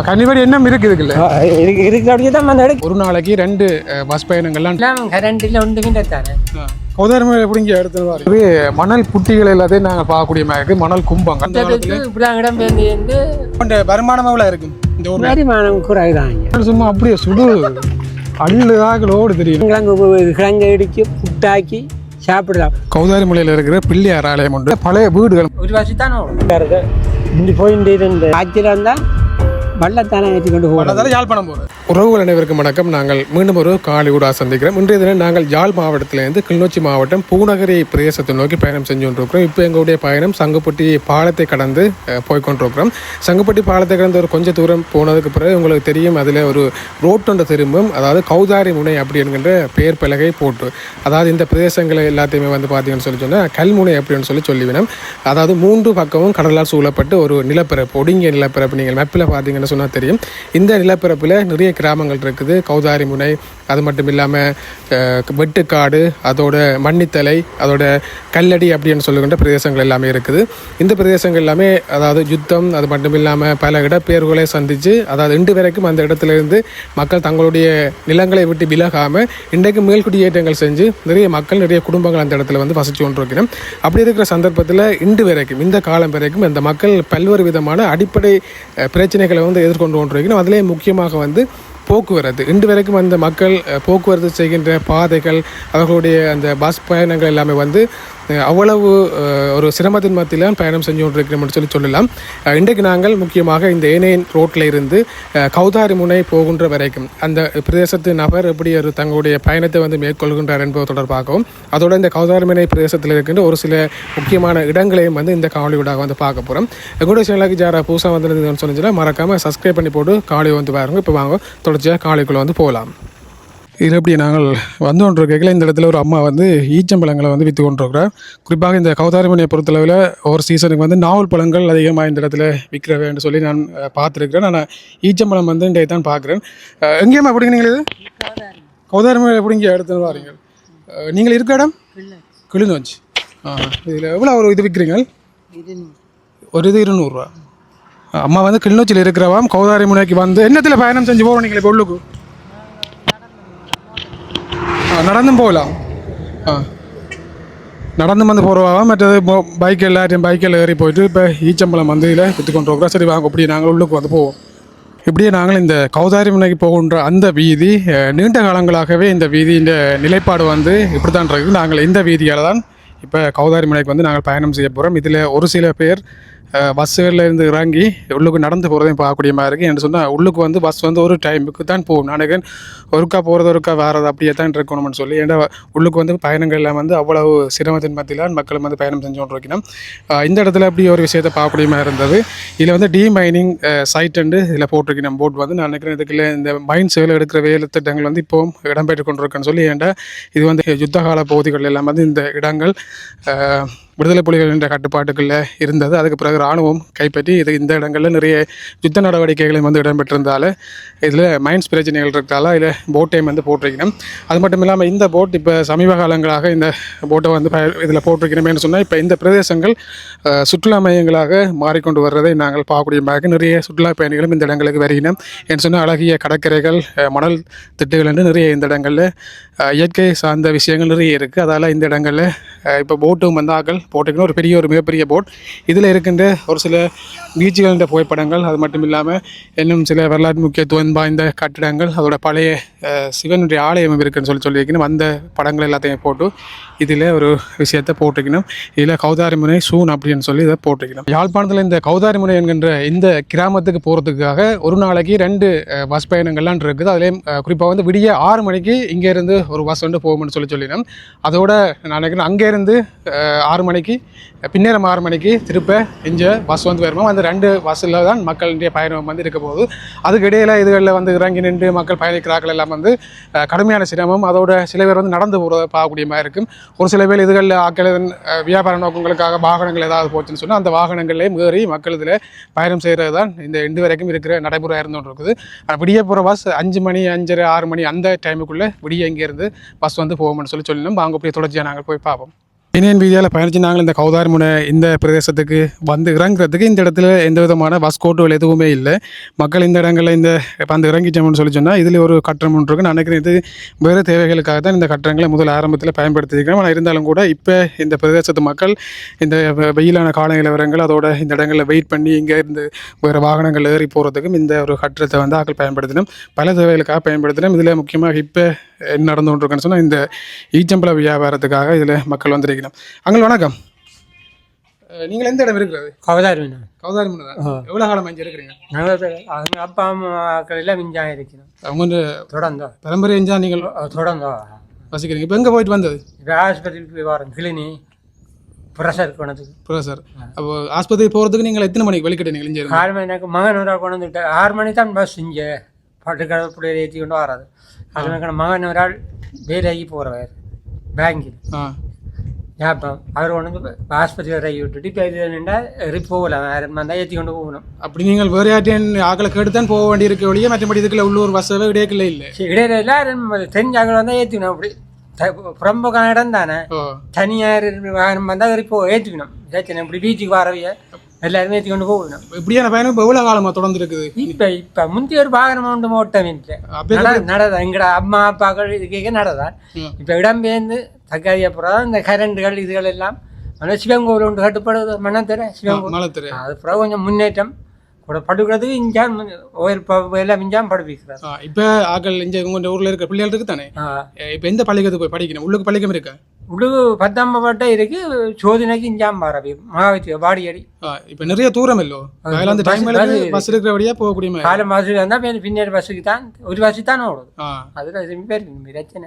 கன்னிவடி என்ன இருக்குதுல்ல இருக்கு தான் ஒரு நாளைக்கு 2 பஸ் பயணங்கள்லாம் கரண்டில் ஒன்றுமே தானே கௌதாரமலை எப்படிங்க எடுத்து மணல் புட்டிகள் எல்லாத்தையும் நாங்கள் பார்க்கக்கூடிய மாதிரி இருக்கு. மணல் கும்பம் இப்படிதான் இடம் பெயர்ந்து வருமானம் எவ்வளோ இருக்கும் இந்த ஒரு வருமானம் குறைதான். சும்மா அப்படியே சுடு அள்ளுதாக்களோடு தெரியும். கிழங்கு இடிச்சு புட்டாக்கி சாப்பிடலாம். கௌதாரிமலையில் இருக்கிற பிள்ளையார் ஆலயம் உண்டு. பழைய வீடுகள் ஒரு வருஷம் தானே இங்கே போயிட்டு இருந்து ஆட்சியில் இருந்தால் வள்ளத்தானே ஏற்றி கொண்டு போகிறோம். யாழ்ப்பாணம் போகிறோம். உறவுகள் அனைவருக்கும் வணக்கம். நாங்கள் மீண்டும் ஒரு காலை ஊடா சந்திக்கிறோம். இன்றைய தினம் நாங்கள் யாழ் மாவட்டத்திலிருந்து கிளிநொச்சி மாவட்டம் பூநகரி பிரதேசத்தை நோக்கி பயணம் செஞ்சு கொண்டிருக்கிறோம். இப்போ எங்களுடைய பயணம் சங்குப்பட்டி பாலத்தை கடந்து போய்கொண்டிருக்கிறோம். சங்குப்பட்டி பாலத்தை கடந்து ஒரு கொஞ்சம் தூரம் போனதுக்கு பிறகு உங்களுக்கு தெரியும், அதில் ஒரு ரோட்டொண்ட திரும்பும், அதாவது கௌதாரி முனை அப்படி என்கின்ற பெயர் பலகை போட்டு, அதாவது இந்த பிரதேசங்களை எல்லாத்தையுமே வந்து பார்த்தீங்கன்னு சொன்னால் கல்முனை அப்படின்னு சொல்லிவினோம். அதாவது 3 பக்கமும் கடலால் சூழப்பட்டு ஒரு நிலப்பரப்பு, ஒடுங்கிய நிலப்பரப்பு. நீங்கள் மேப்பில் பார்த்தீங்கன்னு சொன்னால் தெரியும். இந்த நிலப்பரப்பில் நிறைய கிராமங்கள் இருக்குது. கௌதாரி முனை, அது மட்டும் இல்லாமல் வெட்டுக்காடு, அதோட மண்ணித்தலை, அதோட கல்லடி அப்படின்னு சொல்லுகின்ற பிரதேசங்கள் எல்லாமே இருக்குது. இந்த பிரதேசங்கள் எல்லாமே அதாவது யுத்தம், அது மட்டும் இல்லாமல் பல இடப்பெயர்வுகளை சந்தித்து, அதாவது இன்று வரைக்கும் அந்த இடத்துலேருந்து மக்கள் தங்களுடைய நிலங்களை விட்டு விலகாமல் இன்றைக்கு மேல்குடியேற்றங்கள் செஞ்சு நிறைய மக்கள், நிறைய குடும்பங்கள் அந்த இடத்துல வந்து வசித்து கொண்டிருக்கிறோம். அப்படி இருக்கிற சந்தர்ப்பத்தில் இன்று வரைக்கும், இந்த காலம் வரைக்கும் அந்த மக்கள் பல்வேறு விதமான அடிப்படை பிரச்சனைகளை வந்து எதிர்கொண்டு கொண்டிருக்கிறோம். அதிலே முக்கியமாக வந்து போக்குவரத்து. இன்று வரைக்கும் அந்த மக்கள் போக்குவரத்து செய்கின்ற பாதைகள், அவர்களுடைய அந்த பஸ் பயணங்கள் எல்லாமே வந்து அவ்வளவு ஒரு சிரமத்தின் மத்தியில் பயணம் செஞ்சு கொண்டிருக்கிறோம்னு சொல்லலாம். இன்றைக்கு நாங்கள் முக்கியமாக இந்த ஏனையன் ரோட்டில் இருந்து கௌதாரி முனை போகின்ற வரைக்கும் அந்த பிரதேசத்து நபர் எப்படி ஒரு தங்களுடைய பயணத்தை வந்து மேற்கொள்கின்றார் என்பது தொடர்பாகவும், அதோட இந்த கௌதாரி முனை பிரதேசத்தில் இருக்கின்ற ஒரு சில முக்கியமான இடங்களையும் வந்து இந்த காணொலியூடாக வந்து பார்க்க போகிறோம். எங்களுடைய சேனலுக்கு யாராவது புதுசாக வந்து சொன்னால் மறக்காமல் சப்ஸ்கிரைப் பண்ணி போட்டு காணொலி வந்து பாருங்கள். இப்போ வாங்க தொடர்ச்சியாக காணொலிக்குள்ளே வந்து போகலாம். இது எப்படி நாங்கள் வந்து கொண்டிருக்கையில் இந்த இடத்துல ஒரு அம்மா வந்து ஈச்சம்பழங்களை வந்து விற்று கொண்டிருக்கிறார். குறிப்பாக இந்த கௌதாரிமனையை பொறுத்தளவில் ஒரு சீசனுக்கு வந்து நாவல் பழங்கள் அதிகமாக இந்த இடத்துல விற்கிறவேன்னு சொல்லி நான் பார்த்துருக்கிறேன். நான் ஈச்சம்பழம் வந்து இன்றைய தான் பார்க்குறேன். எங்கேயுமா எப்படிங்க நீங்கள் இது கௌதாரிமனை எப்படிங்க எடுத்துன்னு வாரீங்க? நீங்கள் இருக்க இடம் கிளிநொச்சி. இதில் எவ்வளோ ஒரு இது விற்கிறீங்க? ஒரு இது 200 ரூபா. அம்மா வந்து கிளிநொச்சியில் இருக்கிறவாம் கௌதாரிமனைக்கு வந்து என்னத்தில் பயணம் செஞ்சு போகிறோம்? நீங்கள் இப்போ உள்ளுக்கு நடந்தும் போகலாம். நடந்தும் வந்து போகிறவா, மற்றது பைக் எல்லாத்தையும் பைக்கில் ஏறி போயிட்டு இப்போ ஈச்சம்பழம் வந்து இதில் விற்று கொண்டு இருக்கிறோம். சரி வாங்க, இப்படி நாங்கள் உள்ளுக்கு வந்து போவோம். இப்படியே நாங்கள் இந்த கௌதாரி முனைக்கு போகின்ற அந்த வீதி நீண்ட காலங்களாகவே இந்த வீதியின் நிலைப்பாடு வந்து இப்படி தான் இருக்குது. நாங்கள் இந்த வீதியால் தான் இப்போ கௌதாரி முனைக்கு வந்து நாங்கள் பயணம் செய்ய போகிறோம். இதில் ஒரு சில பேர் பஸ்ஸுகளில் இருந்து இறங்கி உள்ளுக்கு நடந்து போகிறதையும் பார்க்கக்கூடிய மாதிரி இருக்குது. என்று சொன்னால் உள்ளுக்கு வந்து பஸ் வந்து ஒரு டைமுக்கு தான் போகும். நினைக்கிறேன் ஒருக்கா போகிறது ஒருக்கா வேறது அப்படியே தான் இருக்கணும்னு சொல்லி. ஏன்னா உள்ளுக்கு வந்து பயணங்கள் எல்லாம் வந்து அவ்வளவு சிரமத்தின் மத்தியில் மக்களும் வந்து பயணம் செஞ்சு கொண்டு இருக்கணும். இந்த இடத்துல அப்படி ஒரு விஷயத்தை பார்க்கக்கூடிய மாதிரி இருந்தது. இதில் வந்து மைனிங் சைட்டுண்டு இதில் போட்டிருக்கணும் போட் வந்து. நான் நினைக்கிறேன் இதுக்குள்ள இந்த மைன்ஸ் வேலை எடுக்கிற வேலை திட்டங்கள் வந்து இப்போவும் இடம்பெற்று கொண்டு இருக்குன்னு சொல்லி. ஏன்டா இது வந்து யுத்தகால பகுதிகள் எல்லாம் வந்து இந்த இடங்கள் விடுதலை புலிகள் என்ற கட்டுப்பாட்டுக்குள்ளே இருந்தது. அதுக்கு பிறகு இராணுவம் கைப்பற்றி இந்த இடங்களில் நிறைய யுத்த நடவடிக்கைகளையும் வந்து இடம்பெற்றிருந்தால் இதில் மைன்ஸ் பிரச்சனைகள் இருக்கிறதால இதில் போட்டையும் வந்து போட்டிருக்கணும். அது மட்டும் இல்லாமல் இந்த போட் இப்போ சமீப காலங்களாக இந்த போட்டை வந்து இதில் போட்டிருக்கணுமேனு சொன்னால் இப்போ இந்த பிரதேசங்கள் சுற்றுலா மையங்களாக மாறிக்கொண்டு வர்றதை நாங்கள் பார்க்கக்கூடிய மாதிரி நிறைய சுற்றுலா பயணிகளும் இந்த இடங்களுக்கு வருகினோம். என்று சொன்னால் அழகிய கடற்கரைகள், மணல் திட்டுகள் என்று நிறைய இந்த இடங்களில் இயற்கை சார்ந்த விஷயங்கள் நிறைய இருக்குது. அதால் இந்த இடங்களில் இப்போ போட்டும் வந்தாக்கள் போட்டுக்கணும். ஒரு மிகப்பெரிய போட். இதில் இருக்கின்ற ஒரு சில பீச்சுகளின் புகைப்படங்கள், அது மட்டும் இல்லாமல் இன்னும் சில வரலாற்று முக்கியத்துவம் வாய்ந்த கட்டிடங்கள், அதோட பழைய சிவனுடைய ஆலயம் இருக்குன்னு சொல்லியிருக்கணும். அந்த படங்கள் எல்லாத்தையும் போட்டு இதில் ஒரு விஷயத்தை போட்டிருக்கணும். இதில் கௌதாரிமுனை சூன் அப்படின்னு சொல்லி இதை போட்டிருக்கணும். யாழ்ப்பாணத்தில் இந்த கௌதாரிமுனை என்கின்ற இந்த கிராமத்துக்கு போகிறதுக்காக ஒரு நாளைக்கு 2 பஸ் பயணங்கள்லாம் இருக்குது. அதுலேயும் குறிப்பாக வந்து விடிய 6 மணிக்கு இங்கேருந்து ஒரு பஸ் வந்து போகும்னு சொல்லினோம். அதோட நான் நினைக்கிறேன் அங்கேருந்து 6 மணிக்கு பின்னேரம் 6 மணிக்கு திருப்ப இங்கே பஸ் வந்து வருவோம். அந்த 2 பஸ்ஸில் தான் மக்களுடைய பயணம் வந்து இருக்க போகுது. அதுக்கு இடையில் இதுகளில் வந்து இறங்கி நின்று மக்கள் பயணிக்கிறார்கள் எல்லாம் வந்து கடுமையான சிரமம். அதோட சில பேர் வந்து நடந்து போகிறத பார்க்கக்கூடிய மாதிரி இருக்கும். ஒரு சில பேர் இதுகளில் ஆக்கள் வியாபார நோக்கங்களுக்காக வாகனங்கள் ஏதாவது போச்சுன்னு சொன்னால் அந்த வாகனங்கள்லேயும் ஏறி மக்கள் இதில் பயணம் செய்கிறது தான் இந்த இன்று வரைக்கும் இருக்கிற நடைமுறை இருந்துகிட்டு இருக்குது. விடிய போகிற பஸ் 5 மணி 5:30 6 மணி அந்த டைமுக்குள்ளே விடிய இங்கேருந்து பஸ் வந்து போகும்னு சொல்லினோம். அங்கே போய் தொடர்ச்சியாக நாங்கள் போய் பார்ப்போம். இணையன் வீதியால் பயணிச்சு நாங்கள் இந்த கௌதாரிமுனை இந்த பிரதேசத்துக்கு வந்து இறங்குறதுக்கு இந்த இடத்துல எந்த விதமான பஸ் கோட்டுகள் எதுவுமே இல்லை. மக்கள் இந்த இடங்களில் இந்த இப்போ அந்த இறங்கிச்சோம்னு சொல்லி சொன்னால் இதில் ஒரு கட்டணம் ஒன்று இருக்குது. நான் நினைக்கிறேன் இது வேறு தேவைகளுக்காக தான் இந்த கட்டணங்களை முதல் ஆரம்பத்தில் பயன்படுத்தியிருக்கிறோம். ஆனால் இருந்தாலும் கூட இப்போ இந்த பிரதேசத்து மக்கள் இந்த வெயிலான கால நிலவரங்கள் அதோட இந்த இடங்களில் வெயிட் பண்ணி இங்கே இருந்து வேறு வாகனங்கள் ஏறி போகிறதுக்கும் இந்த ஒரு கட்டணத்தை வந்து ஆக்கள் பயன்படுத்தினோம். பல தேவைகளுக்காக பயன்படுத்தினோம். இதில் முக்கியமாக இப்போ என்ன நடந்து கொண்டிருக்குன்னு சொன்னால் இந்த ஈச்சம்பழ வியாபாரத்துக்காக இதில் மக்கள் வந்திருக்கணும். அங்கே வணக்கம். நீங்கள் எந்த இடம் இருக்கிறது? கௌதாரிமுனை. கௌதாரிமுனை தான். எவ்வளோ காலம் அஞ்சு இருக்கிறீங்க? அவங்க அப்பா அம்மாக்கள் எல்லாம் மிஞ்சாக இருக்கணும். அவங்க வந்து தொடர்ந்தோ பரம்பரை எஞ்சா நீங்கள் தொடர்ந்தோ வசிக்கிறீங்க. இப்போ எங்கே போயிட்டு வந்தது? இப்போ ஆஸ்பத்திரிக்கு போய் வரேன். கிளினி ப்ரெஷர் கொண்டதுக்கு. ப்ரெஷர். அப்போ ஆஸ்பத்திரி போகிறதுக்கு நீங்கள் எத்தனை மணிக்கு வெளிக்கிட்டீங்க? இங்கே 6 மணி. எனக்கு மகன் ஒரு கொண்டு வந்துட்டு 6 மணி தான் பஸ் இங்கே பட்டுக்கடை பிள்ளைய ஏற்றி கொண்டு வராது. அது எனக்கு மகன் ஒரு ஆள் வேலைக்கு போகிறவர் பேங்கில். ஏப்பம் அவர் கொண்டு வந்து ஆஸ்பத்திரி இறக்கி விட்டுட்டு இப்போ இது என்னென்னா போகலாம். வந்தால் ஏற்றி கொண்டு போகணும். அப்படி நீங்கள் வேறு யார்ட்டையும் ஆக்களை கேட்டுத்தான் போக வேண்டியிருக்க வழியே மற்றபடி இதுக்குள்ள உள்ளூர் பஸ்ஸாகவே இடையில இல்லை. இடையில எல்லாரும் தெரிஞ்ச ஆக்கள் வந்தால் ஏற்றிக்கணும். அப்படி புறம்போக்கான இடம் தானே. தனியார் வாகனம் வந்தால் ஏற்றிக்கணும். ஏற்றிக்கணும். இப்படி வீட்டுக்கு வரவைய எல்லாருமே ஏற்றி கொண்டு போகணும். இப்படியான பயணம் இப்போ எவ்வளோ காலமாக தொடர்ந்து இருக்குது? இப்போ முந்தைய ஒரு வாகனம் ஒன்று ஓட்டம் வீட்டில் நடதா. எங்கட அம்மா அப்பாக்கள் இது கேட்க நடதா. இப்போ இடம்பெயர்ந்து தக்காளி அப்புறம் இந்த கரண்டுகள் இதுகள் எல்லாம் ஆனால் சிவங்கோவில் ஒன்று கட்டுப்படுது. மனத்தர சிவங்கோவில் அது அப்புறம் கொஞ்சம் முன்னேற்றம் கூட படுக்கிறதுக்கு இஞ்சான் ஓயில் எல்லாம் இஞ்சான் படிப்பிக்கிறார். இப்போ ஆக்கள் இங்கே உங்கள் ஊரில் இருக்க பிள்ளைகள் இருக்கு தானே. இப்போ எந்த பள்ளிக்கூடத்துக்கு போய் படிக்கணும்? உள்ளுக்கு பள்ளிக்கம் இருக்கா? உள்ளுக்கு 10ஆம் பட்ட இருக்கு. சோதனைக்கு இஞ்சாம் பாரவி மகாவித்திய வாடியடி. இப்போ நிறைய தூரம் இல்லோ பஸ் இருக்கிறபடியா போகக்கூடிய காலம் பஸ்ஸுக்கு வந்தால் பின்னாடி பஸ்ஸுக்கு தான் ஒரு பஸ்ஸு தான் ஓடுது. அதில் பேர் பிரச்சனை.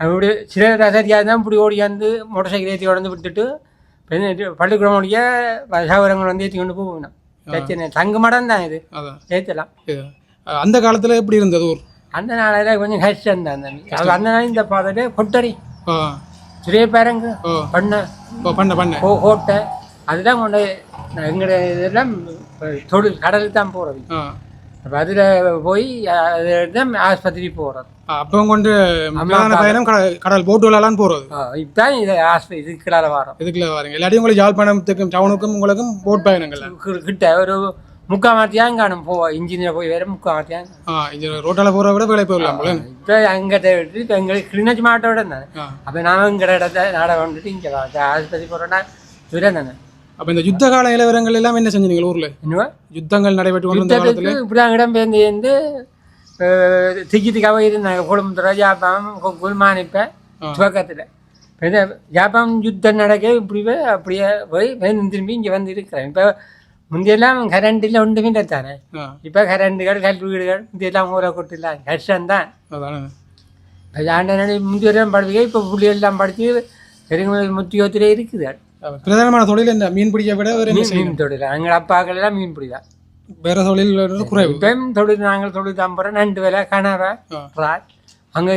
அப்படி சில சரியாக தான் இப்படி ஓடி வந்து மோட்டர் சைக்கிள் ஏற்றி உடந்து விட்டுட்டு பள்ளிக்கூடம் ஓடிய சகோதரங்கள் வந்து ஏற்றி கொண்டு போகணும். பிரச்சனை தங்க மடம் தான் இது ஏற்றலாம். அந்த காலத்தில் எப்படி இருந்தது ஊர்? அந்த நாளில் கொஞ்சம் கஷ்டம் தான். அந்த நாள் இந்த பாதையில கொட்டடி சிறிய பேரங்கு பண்ண கோட்டை அதுதான் கொண்டு எங்களுடைய இதெல்லாம் தொழில் கடலுக்கு தான் போகிறது. அப்போ அதில் போய் அதுதான் ஆஸ்பத்திரி போகிறது. அப்போ கொண்டு பயணம் கடல் போட்டு விளாட்லான்னு போகிறது. இப்போதான் இது ஆஸ்பத்திரி இதுக்குள்ளால வரோம். இதுக்குள்ள வரீங்க எல்லாத்தையும் உங்களுக்கு யாழ்ப்பாணத்துக்கும் டவுனுக்கும் உங்களுக்கும் போட் பயணங்கள் கிட்ட ஒரு 3/4 மாத்தியாங்க காணும் போவோம். இன்ஜினியர் போய் வேறு 3/4 மாத்தியாங்க ரோட்டால் போகிற விட வேலை போயிடலாம். இப்போ அங்கிட்ட விட்டு இப்போ எங்களுக்கு கிளிநொச்சி மாவட்டோட இருந்தாங்க. அப்போ நான் எங்கிற இடத்த நாட வந்துட்டு இங்கே ஆஸ்பத்திரி போகிறோன்னா தூரம் தானே. அப்போ இந்த யுத்த கால நிலவரங்கள் எல்லாம் என்ன செஞ்சீங்க ஊரில்? இன்னும் யுத்தங்கள் நடைபெற்று இப்படி தான் இடம்பெயர்ந்து திக்கித்துக்காக இருந்தாங்க. குடும்பத்தில் ஜாப்பான் குல்மானிப்பேன் துவக்கத்தில் இப்போ ஜாப்பான் யுத்தம் நடக்க இப்படி அப்படியே போய் திரும்பி இங்கே வந்து இருக்கிறேன். இப்போ முந்தையெல்லாம் கரண்டில் ஒன்றுமே தானே. இப்போ கரண்டுகள் கல்வி வீடுகள் முந்தையெல்லாம் ஊரை கொட்டிடலாம் கஷ்டம்தான். ஆண்டை முந்தையெல்லாம் படிக்க இப்போ புள்ளியெல்லாம் படித்து பெருங்குளம் முத்தியோத்திலே இருக்குது. பிரதானமான தொழில் இந்த மீன் பிடிக்க விட மீன் தொழில். எங்கள் அப்பாக்கள் எல்லாம் மீன் பிடிதான். வேற தொழில் குறைவு. இப்போ தொழில் நாங்கள் தொழில் தான் போகிறோம். நண்டு வேலை கனவை அங்கே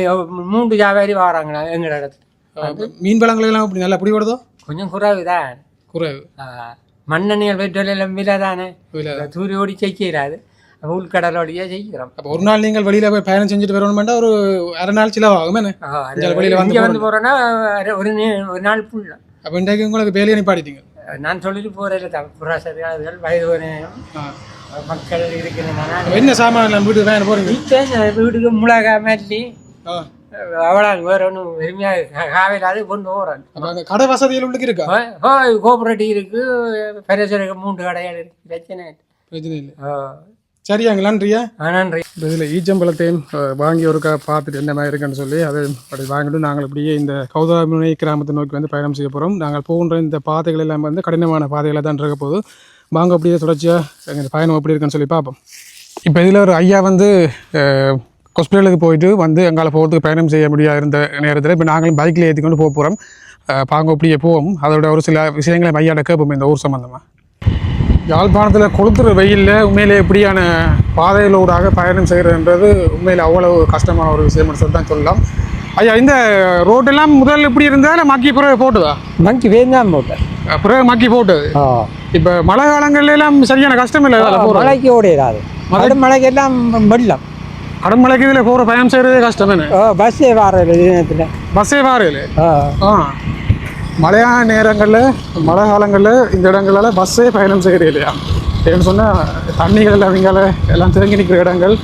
3 வியாபாரி வராங்களா எங்கள் இடத்துல. மீன் பழங்களெல்லாம் அப்படி நல்லா பிடிபடுதோ? கொஞ்சம் குறைவு தான். குறைவு மண்ணெண்ணெய் பெட்ரோல் எல்லாம் விலை தானே. தூரி ஓடி செய்கிறாது. உள்கடலோடையே செய்கிறோம். அப்போ ஒரு நாள் நீங்கள் வெளியில் போய் பயணம் செஞ்சுட்டு வரணும்னா ஒரு அரை நாள் சிலவாகும். வெளியில் வந்து வந்து போகிறோன்னா ஒரு நாள் ஃபுல்லாக. அப்போ இன்றைக்கு உங்களுக்கு வேலையை நிப்பாட்டிட்டீங்க? நான் சொல்லிட்டு போகிறதில்ல தான். புறாசரிகள் வயது மக்கள் இருக்கிறேன். என்ன சாமான் வீட்டுக்கு தான் போகிறீங்க? வீட்டுக்கு மிளகாய் மல்லி அவ்வளோ வேற ஒன்றும் பெருமையாக காவையில் கொண்டு போகிறேன். கடை வசதிகள் உள்ளுக்கு இருக்கா? கோஆபரேட்டிவ் இருக்குது. பெருசு 3 கடைகள் இருக்குது. பிரச்சனை இல்லை. சரியாங்க. நன்றியா? நன்றி. இதில் ஈச்சம்பழத்தையும் வாங்கி ஒருக்கா பார்த்துட்டு என்ன மாதிரி இருக்குன்னு சொல்லி அதை அப்படி வாங்கிட்டு நாங்கள் இப்படியே இந்த கௌதாரிமுனை கிராமத்தை நோக்கி வந்து பயணம் செய்ய போகிறோம். நாங்கள் போகின்ற இந்த பாதைகள் எல்லாம் வந்து கடினமான பாதைகளை தான் இருக்க போது. வாங்க அப்படியே தொடர்ச்சியாக எங்கள் பயணம் எப்படி இருக்குன்னு சொல்லி பார்ப்போம். இப்போ இதில் ஒரு ஐயா வந்து ஹாஸ்பிட்டலுக்கு போயிட்டு வந்து எங்களால் போகிறதுக்கு பயணம் செய்ய முடியாது இருந்த நேரத்தில் இப்போ நாங்களும் பைக்கில் ஏற்றி கொண்டு போக போகிறோம். பாங்க அப்படியே போவோம். அதோட ஒரு சில விஷயங்களை ஐயாட்ட கேட்போம் இந்த ஊர் சம்மந்தமாக. யாழ்ப்பாணத்தில் கொளுத்துற வெயிலில் உண்மையிலே எப்படியான பாதைகளூடாக பயணம் செய்கிறதுன்றது உண்மையில் அவ்வளோ கஷ்டமான ஒரு விஷயம் சொல்லி தான் சொல்லலாம். ஐயா இந்த ரோட்டெல்லாம் முதல் இப்படி இருந்தால் மக்கி பிறகு போட்டுதா? மக்கி வேண்டாம் போட்டேன் பிறகு மக்கி போட்டது. இப்போ மழை காலங்கள்ல எல்லாம் சரியான கஷ்டம் இல்லை. மழைக்கு ஓடிடாது. மழைக்கு எல்லாம் வெள்ளம். கடமலைக்கு இதில் போகிற பயணம் செய்கிறதே கஷ்டம். என்ன பஸ்ஸே வாரல நேரத்தில் பஸ்ஸே வாரல. மழையான நேரங்களில் மழை காலங்களில் இந்த இடங்களால் பஸ்ஸே பயணம் செய்கிறது இல்லையா? ஏன்னு சொன்னால் தண்ணிகள் அவங்கள எல்லாம் தேங்கி நிற்கிற இடங்கள்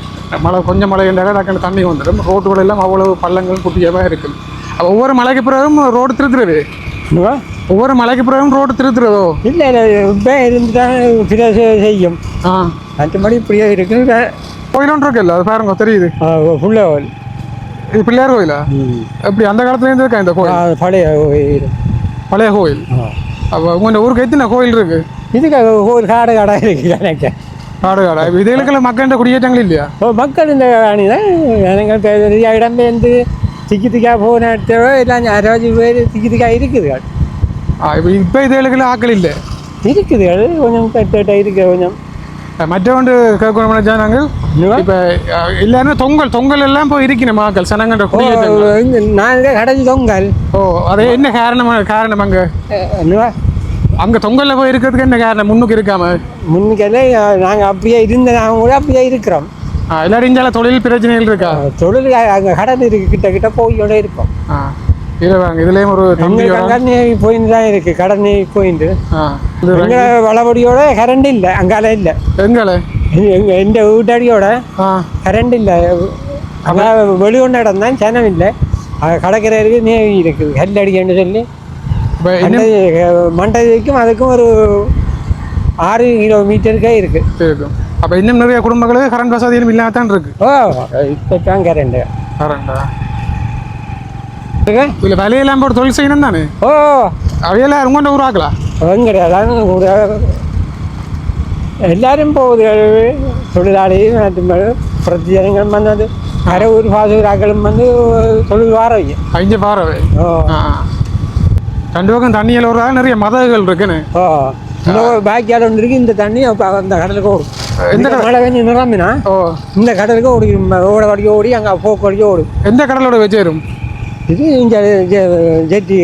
கொஞ்சம் மழை இருந்தாலும் டக்குன்னு தண்ணி வந்துடும். ரோட்டுகள் எல்லாம் அவ்வளவு பள்ளங்கள் குட்டியாக இருக்குது. அப்போ ஒவ்வொரு மலைக்கு பிறகும் ரோடு திருத்துறது, ஒவ்வொரு மலைக்கு பிறகும் ரோடு திருத்துறதோ? இல்லை இல்லை, இப்போ இருந்துதான் சில செய்யும். மற்றபடி இப்படியே இருக்கு. கோயில் ஒன்று இருக்குல்ல, அது பாருங்க தெரியுது. ஃபுல்லாக கோயில். இது பிள்ளையார் கோயிலா? எப்படி அந்த காலத்துலேருந்து இருக்கா இந்த கோயில்? பழைய கோயில். பழைய கோயில். அப்போ உங்கள் ஊருக்கு எத்தனை கோயில் இருக்கு? இதுக்கு கோயில் காடு காடாக இருக்குது எனக்கு. காடு காடா? இதுகளுக்கெல்லாம் மக்கள் குடியேற்றங்கள் இல்லையா? மக்கள் இந்த அணி தான் எனக்கு இடம்பெயர்ந்து திக்கி திக்கா போன இடத்தோட எல்லாம் 60 பேர் திக்கி திக்கா இருக்குது. இப்போ இதுகளுக்கெல்லாம் ஆக்கள் இல்லை இருக்குது. கொஞ்சம் இருக்குது கொஞ்சம். மற்றவண்டு கேட்கணும் நாங்கள் இப்போ எல்லாருமே தொங்கல் எல்லாம் போய் இருக்கணும் மக்கள் சனங்கன்ற குடியேற்றம். நான் கடைசி தொங்கல். ஓ, அது என்ன காரணம் அங்கே தொங்கலில் போய் இருக்கிறதுக்கு என்ன காரணம்? முன்னுக்கு இருக்காம முன்னுக்கெல்லாம் நாங்கள் அப்படியே இருந்தோம், கூட அப்படியே இருக்கிறோம். எல்லாரும் இந்தியால தொழில் பிரச்சனைகள் இருக்கா? தொழில் அங்கே கடன் இருக்கு, கிட்ட போயோட இருப்போம். இல்லைவாங்க இதுலேயும் ஒரு கடன் போயிட்டு தான் இருக்கு. கடன் போயிட்டு வளபடியோட கரண்ட் இல்லை, அங்கால இல்லை. எங்கால? எந்த வீட்டடியோட கரண்ட் இல்லை. அங்கே வெளியொண்ட இடம் தான், ஜனம் இல்லை. கடற்கரைக்கு நேவி இருக்குது, கல் அடிக்கன்னு சொல்லி மண்டபத்துக்கும் அதுக்கும் ஒரு 6 கிலோமீட்டருக்கே இருக்குது. அப்போ இன்னும் நிறைய குடும்பங்களுக்கு கரண்ட் வசதியும் இல்லாதான் இருக்கு. ஓ, இப்போ தான் கரண்டா இல்லை விலையெல்லாம் போட்டு தொழில் செய்யணும் தானே? ஓ, அவையெல்லாம் ரொம்ப ஊராக்கலாம் கிடையாது. எல்லாரும் போகுது. தொழிலாளி பிரதி ஜனங்களும் வந்து அது அரை ஊர் பாதுகாக்களும் வந்து தொழில் வாரவை அஞ்சு பாறவை. ரெண்டு பக்கம் தண்ணியில் ஒரு நிறைய மதகுகள் இருக்குன்னு. இந்த பேக்கியால் ஒன்று இருக்குது. இந்த தண்ணி அப்போ அந்த கடலுக்கு ஓடும். எந்த மழை கொஞ்சம் நிரம்பினா இந்த கடலுக்கு ஓடி ஓட வடிக்க ஓடி அங்கே போக்கு வடிக்க ஓடும். எந்த கடலோட வச்சேரும்? இது இங்கே ஜெட்டி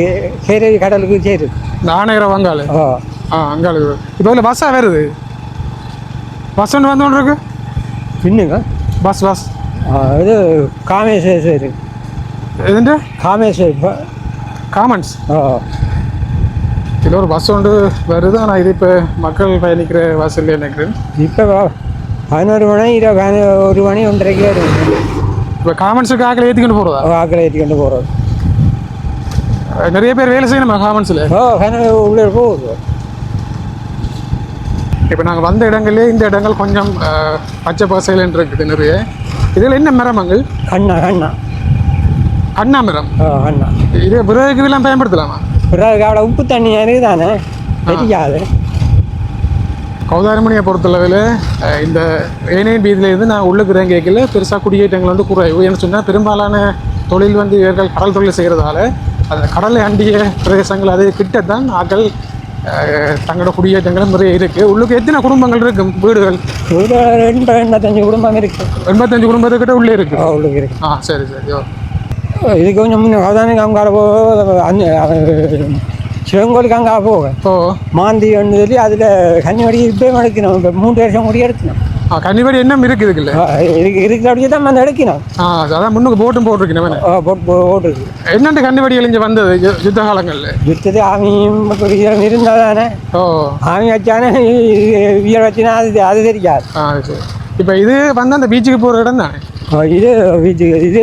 சேரி கடலுக்கு சேரும். இந்த ஆணையர வங்காள அங்காளு இப்போ இல்லை பஸ்ஸாக வருது. பஸ் ஒன்று வந்து ஒன்று இருக்கு இன்னுங்க பஸ் இது காமேஸ்வரி. எதுண்டு? காமேஸ்வரி காமன்ஸ். இதில் ஒரு பஸ் ஒன்று வருது. ஆனால் இது இப்போ மக்கள் பயணிக்கிற பஸ் இல்லை நினைக்கிறேன். இப்போ 11 மணி 1 மணி 1:30 வரும். இப்போ காமன்ஸுக்கு ஆக்களை ஏற்றிக்கிட்டு போகிறதா? ஆக்களை ஏற்றிக்கிட்டு போகிறது. நிறைய பேர் வேலை செய்யணுமா காமன்ஸில்? உள்ளே போகுது. இப்போ நாங்கள் வந்த இடங்களே இந்த இடங்கள் கொஞ்சம் பச்சை பசைலன்னு இருக்குது நிறைய. இதில் என்ன மரமங்கள்? அண்ணா மரம். இது பிறகு இதெல்லாம் பயன்படுத்தலாமா? பிறகு அவ்வளோ உப்பு தண்ணி இருக்குது தானே, தெரியாது. கௌதாரமணியை பொறுத்தளவில் இந்த ஏனையின் பீதியிலேருந்து நான் உள்ளுக்குறேன் கேட்கல பெருசாக குடியேற்றங்கள் வந்து குறைவு. ஏன்னு சொன்னால் பெரும்பாலான தொழில் வந்து இவர்கள் கடல் தொழில் செய்கிறதால அந்த கடலை அண்டிய பிரதேசங்கள் அது கிட்டத்தான் ஆக்கள் தங்களோட குடியேற்றங்களும் நிறைய இருக்குது. உள்ளுக்கு எத்தனை குடும்பங்கள் இருக்கும்? வீடுகள் 85 குடும்பம் இருக்குது. 85 குடும்பத்துக்கிட்ட உள்ளே இருக்குது. உள்ளுக்கு இருக்குது. சரி சரி. இதுக்கு கொஞ்சம் முன்னே அவதானிக்கு அங்கால சிவங்கோலுக்கு அங்கே போக மாந்தி ஒன்று சொல்லி அதில் கன்னிவடி இப்போ எடுக்கணும். இப்போ 3 வருஷம் கூட எடுக்கணும். கன்னிவடி என்ன இருக்குது? இருக்குல்ல இருக்கிற அப்படியே தான் வந்து எடுக்கணும். அதான் முன்னுக்கு போட்டும் போட்டிருக்கணும். போட்டுருக்கு. என்னென்ன கன்னிவடி இங்கே வந்தது யுத்த காலங்களில்? யுத்தது ஆமியும் இருந்தால் தானே. ஆமி வச்சானே உயர் வச்சுனா அது தெரியாது. சரி. இப்போ இது வந்து அந்த பீச்சுக்கு போகிற இடம் தானே? இது பீச்சுக்கு இது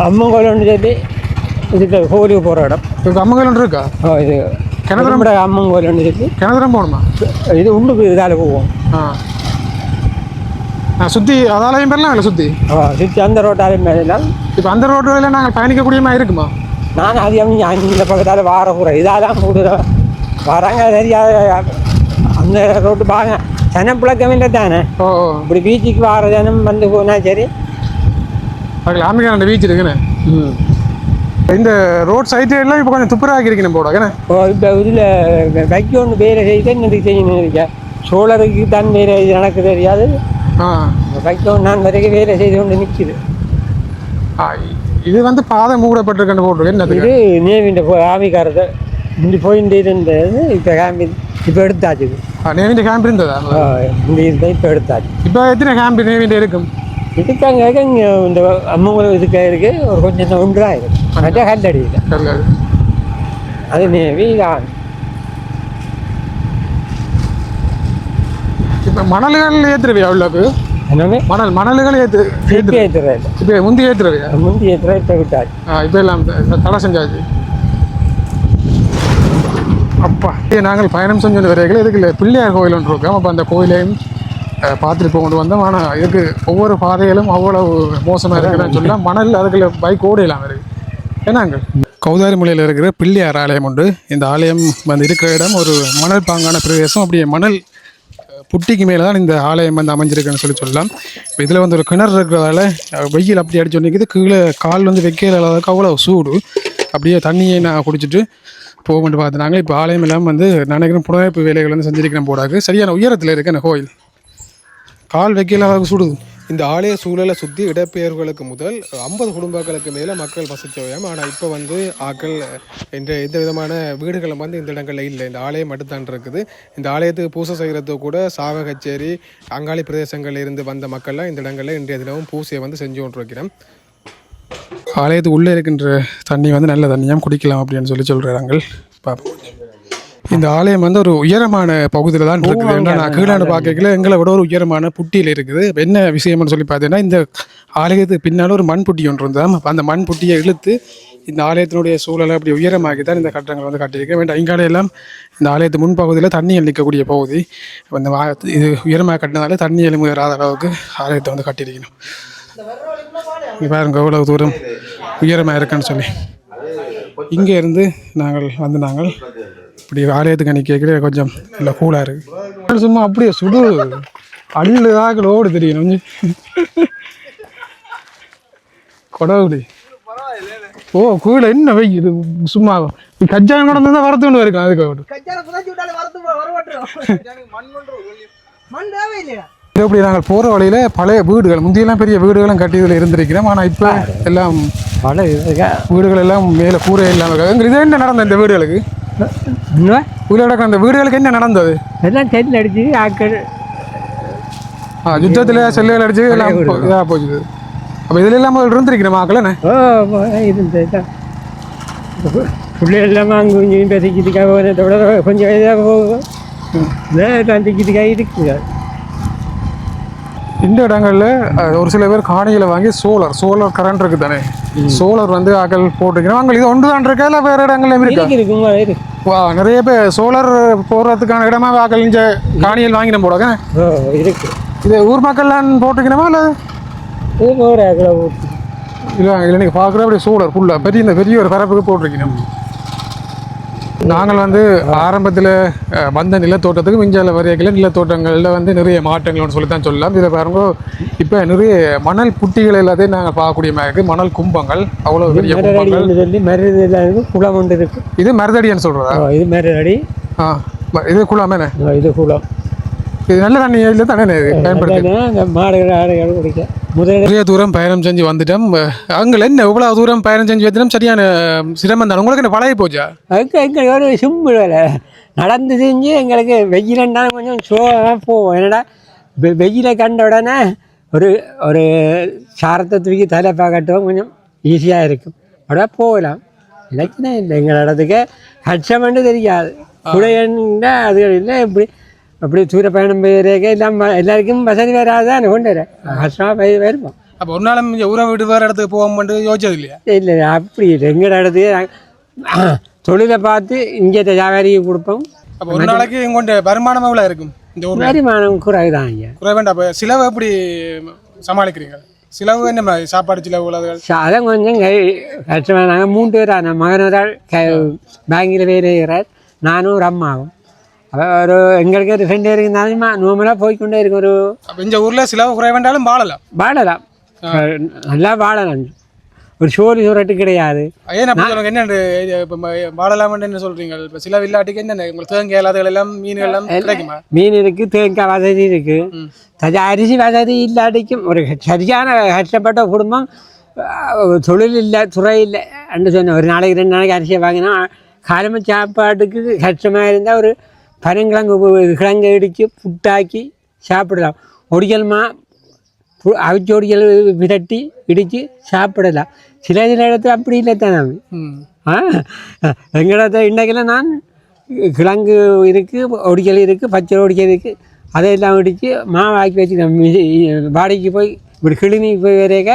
அம்மங்கோல் ஒன்று சொல்லி இதுக்கு கோவிலுக்கு போகிற இடம். இப்போ அம்மங்கோல் ஒன்று இருக்கா? இது கிணத்துரம் அம்மங்கோல் ஒன்று சொல்லி கிணத்துரம் போகணுமா? இது உள்ளுக்கு இதால் போவோம். சுற்றி அதாலையும் பேர்லாம் இல்லை சுற்றி அந்த ரோட்டாலையும் மேலாம். இப்போ அந்த ரோட்டில் நாங்கள் பயணிக்கக்கூடியமா இருக்குமா? நான் அது இந்த பக்கத்தால் வார போகிறேன். இதாலாம் கூடுதல் வராங்க சரியாக அந்த ரோட்டு பாங்க ஜனம் புழக்கம் இல்லை தானே. இப்படி பீச்சுக்கு வார ஜனம் வந்து போனால் சரி. அதில் ஆமிகான பீச் இருக்குண்ணே. இந்த ரோட் சைட்டு எல்லாம் இப்போ கொஞ்சம் துப்புராக இருக்கணும் போட. இப்போ இதில் வைக்க ஒன்று வேலை செய்து என்னது செய்யணும் இருக்கேன். சோழருக்கு தான் வேலை இது நடக்குது தெரியாது. வைக்க ஒன்று நான் வரைக்கும் வேலை செய்து கொண்டு நிற்கிது. இது வந்து பாதை மூடப்பட்டிருக்கேன்னு போட்டிருக்கு. என்ன இது நேவிண்ட ஆமிக்காரத்தை இப்படி போயிட்டு இருந்தது. இப்போ கேம்பி இப்போ எடுத்தாச்சு. நேவிண்ட கேம்ப் இருந்ததா? இந்த இப்போ எடுத்தாச்சு. இப்போ எத்தனை கேம்ப் நேவிண்ட இருக்கும்? இதுக்காக இங்கே இந்த அம்மங்களுக்கு இதுக்காக இருக்குது. ஒரு கொஞ்சம் ஒன்று தான் இருக்குது. மற்ற கல்லடி இல்லை. அது நேவி தான். இப்போ மணல்கள் ஏற்றுருவியா உள்ளது? எல்லாமே மணல்கள் ஏற்றுறது இப்போ முந்தி ஏற்றுருவியா? முந்தி ஏற்றுற இப்போ விட்டாச்சு. இப்போ எல்லாம் தடை செஞ்சாச்சு. அப்பா நாங்கள் பயணம் செஞ்ச வரைகள் இதுக்கு இல்லை பிள்ளையார் கோயில் ஒன்று இருக்கோம். அப்போ அந்த கோயிலையும் பார்த்துட்டு கொண்டு வந்தோம். ஆனால் இதுக்கு ஒவ்வொரு பாதைகளும் அவ்வளவு மோசமாக இருக்குதுன்னு சொல்லலாம். மணல் அதுக்குள்ள பைக் ஓடையெல்லாம் இருக்குது. ஏன்னாங்க கௌதாரிமலையில் இருக்கிற பிள்ளையார் ஆலயம் உண்டு. இந்த ஆலயம் வந்து இருக்கிற இடம் ஒரு மணல் பாங்கான பிரதேசம். அப்படியே மணல் புட்டிக்கு மேலே தான் இந்த ஆலயம் வந்து அமைஞ்சிருக்குன்னு சொல்லலாம். இப்போ இதில் வந்து ஒரு கிணறு இருக்கிறதால வெயில் அப்படி அடிச்சு நிற்கிது. கீழே கால் வந்து வைக்கிற அளவுக்கு அவ்வளோ சூடு. அப்படியே தண்ணியை நான் குடிச்சிட்டு போகும்னு பார்த்துனாங்க. இப்போ ஆலயம் எல்லாம் வந்து நினைக்கிறேன் புனரமைப்பு வேலைகள் வந்து செஞ்சிருக்கிறேன் போடாது. சரியான உயரத்தில் இருக்கு அந்த கோயில். கால் வைக்கல அளவுக்கு சுடுது. இந்த ஆலய சூழலை சுற்றி இடப்பெயர்களுக்கு முதல் 50 குடும்பங்களுக்கு மேலே மக்கள் வசித்தவையாம். ஆனால் இப்போ வந்து ஆக்கள் என்ற எந்த விதமான வீடுகளும் வந்து இந்த இடங்களில் இல்லை. இந்த ஆலயம் மட்டும்தான் இருக்குது. இந்த ஆலயத்துக்கு பூசை செய்கிறதுக்கு கூட சாவகச்சேரி அங்காளி பிரதேசங்களில் இருந்து வந்த மக்கள்லாம் இந்த இடங்களில் இன்றைய தினமும் பூசையை வந்து செஞ்சு கொண்டிருக்கிறோம். ஆலயத்துக்கு உள்ளே இருக்கின்ற தண்ணி வந்து நல்ல தண்ணியாக குடிக்கலாம் அப்படின்னு சொல்கிறாங்க. பார்ப்போம். இந்த ஆலயம் வந்து ஒரு உயரமான பகுதியில் தான் இருக்குது. ஏன்னா நான் கீழாண்டு பார்க்கல எங்களை விட ஒரு உயரமான புட்டியில் இருக்குது. என்ன விஷயம்னு சொல்லி பார்த்தீங்கன்னா இந்த ஆலயத்துக்கு பின்னால் ஒரு மண் புட்டி ஒன்று இருந்தால் அந்த மண் புட்டியை இழுத்து இந்த ஆலயத்தினுடைய சூழலை அப்படி உயரமாக்கி தான் இந்த கட்டடங்கள் வந்து கட்டியிருக்க வேண்டாம். இங்காலையெல்லாம் இந்த ஆலயத்து முன்பகுதியில் தண்ணி நிற்கக்கூடிய பகுதி. இந்த இது உயரமாக கட்டினதால தண்ணி எழுமுறாத அளவுக்கு ஆலயத்தை வந்து கட்டியிருக்கணும். பாருங்க எவ்வளவு தூரம் உயரமாக இருக்குன்னு சொல்லி. இங்கே இருந்து நாங்கள் இப்படி ஆலயத்துக்கு அன்றைக்கி கேட்குற கொஞ்சம் இல்லை கூலாக இருக்குது. சும்மா அப்படியே சுடு அள்ளுதாக ஓடு தெரியணும் கொடகுடி. ஓ கூல என்ன வை இது சும்மா கஜாயம் கொண்டு தான் வரத்து கொண்டு வரைக்கும். அதுக்கு எப்படி நாங்கள் போகிற வழியில் பழைய வீடுகள் முந்தியெல்லாம் பெரிய வீடுகளும் கட்டி இதில் இருந்திருக்கிறோம். ஆனால் இப்போ எல்லாம் வீடுகள் எல்லாம் மேலே கூரை இல்லாமல் எங்களுக்கு இது என்ன நடந்தது இந்த வீடுகளுக்கு? அந்த வீடுகளுக்கு என்ன நடந்தது? எல்லாம் செல்லில் அடிச்சு ஆக்கள் யுத்தத்தில் செல்லுகள் அடிச்சு எல்லாம் இதாக போச்சு. அப்போ இதில் இல்லாமல் இருந்திருக்கிறோம் ஆக்கள் என்ன பிள்ளைகள் இல்லாமல் அங்கே கொஞ்சம் பேசிக்கிறதுக்காக கொஞ்சம் இதாக போகும் தந்திக்கிறதுக்காக இருக்குது. இந்த இடங்களில் ஒரு சில பேர் காணிகளை வாங்கி சோலார் கரண்ட் இருக்குது தானே, சோலார் வந்து ஆக்கள் போட்டுக்கிறோம். அங்கே இது ஒன்று தான் இருக்கா இல்லை வேறு இடங்கள்லையும் இருக்கு? வா நிறைய பேர் சோலார் போடுறதுக்கான இடமா ஆக்கள் இங்கே காணிகள் வாங்கினோம் போடாங்க இருக்கு. இது ஊர் மக்கள்லாம் போட்டுக்கணுமா இல்லை இல்லை இல்லை நீங்கள் பார்க்குற அப்படி சோலார் ஃபுல்லாக பெரிய ஒரு பரப்புக்கு போட்டிருக்கணும். நாங்கள் வந்து ஆரம்பத்தில் வந்த நிலத்தோட்டத்துக்கு மிஞ்சால வரையக்கில் நிலத்தோட்டங்களில் வந்து நிறைய மாற்றங்கள்னு சொல்லி தான் சொல்லலாம். இதில் பாருங்க இப்போ நிறைய மணல் புட்டிகள் எல்லாத்தையும் நாங்கள் பார்க்கக்கூடிய மாதிரி இருக்குது. மணல் கும்பங்கள் அவ்வளோ பெரிய கும்பங்கள் சொல்லி மருது குளம் ஒன்று இருக்குது. இது மருதடின்னு சொல்கிறதா? இது மருதடி. இது குளம் என்ன? இது குளம். இது நல்ல தண்ணி இல்லை தானே பயன்படுத்தி மாடுகள் ஆடுகள் குடிக்க நிறைய தூரம் பயணம் செஞ்சு வந்துட்டோம். அங்கே என்ன இவ்வளோ தூரம் பயணம் செஞ்சு வந்துட்டோம். சரியான சிரமம் தான். உங்களுக்கு என்ன பழகி போச்சா? அதுக்கு எங்களுக்கு ஒரு சிம்பு வேலை நடந்து செஞ்சு எங்களுக்கு வெயிலன்னா கொஞ்சம் சோவாக போவோம். என்னடா வெயிலை கண்ட உடனே ஒரு சாரத்தை தூக்கி தலை பார்க்கட்டும் கொஞ்சம் ஈஸியாக இருக்கும். அப்படியே போகலாம். இலக்கினா இல்லை எங்கள் இடத்துக்கு கஷ்டம்னு தெரியாது. குடையன்னா அது இல்லை எப்படி அப்படி தூர பயணம் போயிருக்க எல்லாம் எல்லாருக்கும் வசதி வராதான் கொண்டு வரேன் கஷ்டமாக போயிருப்போம். அப்போ ஒரு நாளும் ஊரை விட்டு வேறு இடத்துக்கு போவோம்னு யோசிச்சது இல்லையா? இல்லை அப்படி இல்லை. எங்கள் இடத்துக்கு தொழிலை பார்த்து இங்கே வியாபாரிக்கு கொடுப்போம். அப்போ ஒரு நாளைக்கு எங்கொண்ட வருமானம் எவ்வளோ இருக்கும்? இந்த ஒரு வருமானம் குறைவு தான் ஐயா. குறைவேண்டா. அப்போ சிலவு எப்படி சமாளிக்கிறீங்க? சிலவு என்ன மாதிரி சாப்பாடு சிலவு உள்ளதுகள்? அதான் கொஞ்சம் கஷ்டமாக. நாங்கள் 3 பேர். நான் மகன் ஒரு பேங்கில் வேறு இருக்கிறார். நானும் ஒரு அம்மாவும். ஒரு எங்களுக்கு 2 பேருக்கு இருந்தாலும் நோமலாக போய்கொண்டே இருக்கு. ஒரு இந்த ஊரில் சிலவு குறைவேண்டாலும் வாழலாம் நல்லா வாழலாம். ஒரு சோறு கிடையாது. என்ன இப்போ வாழலாம்னு என்ன சொல்கிறீங்க? இப்போ சிலவு இல்லாட்டிக்கு என்ன உங்களுக்கு தேங்காய் இல்லாதகள் எல்லாம் மீன்கள் எல்லாம் கிடைக்குமா? மீன் இருக்குது, தேங்காய் வசதி இருக்குது. அரிசி வசதி இல்லாட்டிக்கும் ஒரு சரியான கஷ்டப்பட்ட குடும்பம் தொழில் இல்லை துறை இல்லை என்று சொன்னேன். ஒரு நாளைக்கு 2 நாளைக்கு அரிசியை வாங்கினா காலமாக சாப்பாட்டுக்கு கஷ்டமாக இருந்தால் ஒரு கிழங்கு இடித்து புட்டாக்கி சாப்பிடலாம். ஒடிக்கல்மா அவிச்சொடிகள் விரட்டி இடித்து சாப்பிடலாம். சில இடத்துல அப்படி இல்லை தானே. எங்களோட இன்றைக்கெல்லாம் நான் கிழங்கு இருக்குது, ஒடிக்கல் இருக்குது, பச்சை ஒடிக்கல் இருக்குது, அதையெல்லாம் இடித்து மாவு ஆக்கி வச்சுக்கிறேன். வாடகைக்கு போய் இப்படி கிளினிக்கு போய் வரைக்க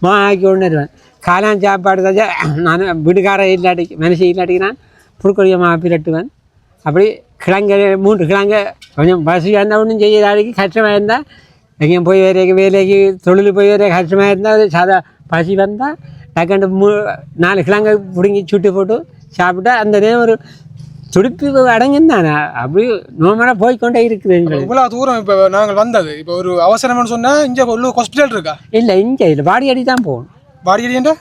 மாவு ஆக்கி கொண்டு வருவேன். காளான் சாப்பாடு தான் நான் வீடுக்கார இல்லாட்டி மனுஷன் இல்லாட்டி நான் புழுக்கொடிய மாவு பிரட்டுவேன். அப்படி கிழங்கு 3 கிழங்கு கொஞ்சம் பசியாக இருந்தால் ஒன்றும் செய்யறாடிக்கு கஷ்டமாக இருந்தால் எங்கேயும் போய் வரைக்க வேலைக்கு தொழில் போய் வரைய கஷ்டமாக இருந்தால் சாதா பசி வந்தால் டக்குண்டு 4 கிழங்கு பிடுங்கி சுட்டு போட்டு சாப்பிட்டா அந்த நேரம் ஒரு துடிப்பு அடங்குன்னு தானே அப்படி நோமலாக போய்கொண்டே இருக்குது. இவ்வளோ தூரம் இப்போ நாங்கள் வந்தது இப்போ ஒரு அவசரம்னு சொன்னால் இங்கே உள்ள ஹாஸ்பிட்டல் இருக்கா? இல்லை, இங்கே இல்லை, வாடியடி தான் போகணும். வாடியடின்றா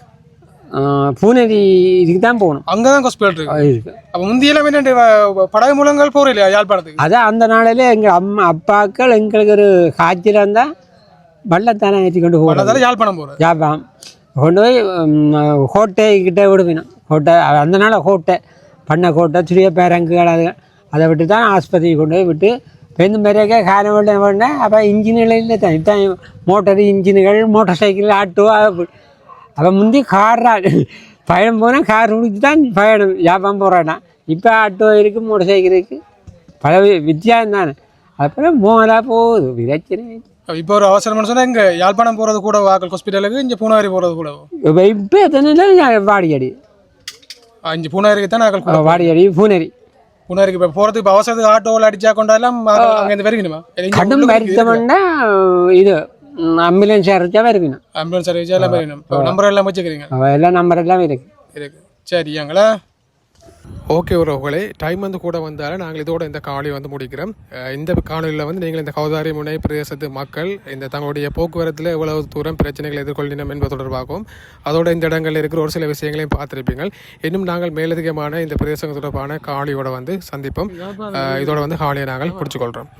பூனேரி இதுக்கு தான் போகணும். அங்கே தான் ஹாஸ்பிட்டல் இருக்கு. அப்போ முந்தியெல்லாம் என்ன படகு மூலங்கள் போகிற இல்லையா யாழ்ப்பாணத்துக்கு? அதான் அந்த நாளில் எங்கள் அப்பாக்கள் எங்களுக்கு ஒரு காய்ச்சல் இருந்தால் வள்ளத்தானே ஏற்றி கொண்டு போகிறோம். யாழ்ப்பாணம் போகிறோம். யாழ்ப்பாணம் கொண்டு போய் கோட்டைக்கிட்ட விடுவினோம். கோட்டை அந்த நாள் கோட்டை பண்ண கோட்டை சிறிய பேரங்குகள் அதை விட்டு தான் ஆஸ்பத்திரிக்கு கொண்டு போய் விட்டு பெருந்து மாதிரியாக காலம் விட அப்போ இன்ஜின்கள் இல்லை தான். இதுதான் மோட்டர் இன்ஜின்கள், மோட்டார் சைக்கிள், ஆட்டோ. அப்போ முந்தி கார் பயணம் போனால் கார் முடிச்சு தான் பயணம் வியாபாரம் போகிறான்னா. இப்போ ஆட்டோ இருக்குது, மோட்டார் சைக்கிள் இருக்குது, பல வித்தியாசம் தானே. அப்புறம் மோலாக போகுது பிரச்சனை. இப்போ ஒரு அவசரம்னு சொன்னால் இங்கே யாழ்ப்பாணம் போகிறது கூட வாக்கல் ஹாஸ்பிட்டலுக்கு, இங்கே பூனாரி போகிறது கூட இப்போ எத்தனை வாடியடி இங்கே பூனாரிக்கு தான் நாங்கள் வாடியடி பூனேரி பூனாரிக்கு இப்போ போகிறதுக்கு இப்போ அவசரத்துக்கு ஆட்டோவில் அடித்தா கொண்டாலாம் அங்கேருந்து வரைக்கணுமா? கடும் வருத்தம்னா இது ஆம்புலன்ஸ் சர்வீஸாக வருக்கணும். ஆம்புலன்ஸ் சர்வீஸ் எல்லாம் வரைக்கணும். நம்பர் எல்லாம் வச்சுக்கிறீங்க? எல்லாம் நம்பர் எல்லாம் இருக்கு. சரி எங்களா ஓகே உறவுகளே, டைம் வந்து கூட வந்தாலும் நாங்கள் இதோட இந்த காணொலி வந்து முடிக்கிறோம். இந்த காணொலியில் வந்து நீங்கள் இந்த கௌதாரி முனை பிரதேசத்து மக்கள் இந்த தங்களுடைய போக்குவரத்தில் எவ்வளவு தூரம் பிரச்சனைகளை எதிர்கொள்ளினோம் என்பது தொடர்பாகவும் அதோட இந்த இடங்களில் இருக்கிற ஒரு சில விஷயங்களையும் பார்த்துருப்பீங்கள். இன்னும் நாங்கள் மேலதிகமான இந்த பிரதேசங்கள் தொடர்பான காணொலியோட வந்து சந்திப்போம். இதோட வந்து காணொலியை நாங்கள் முடிச்சுக்கொள்கிறோம்.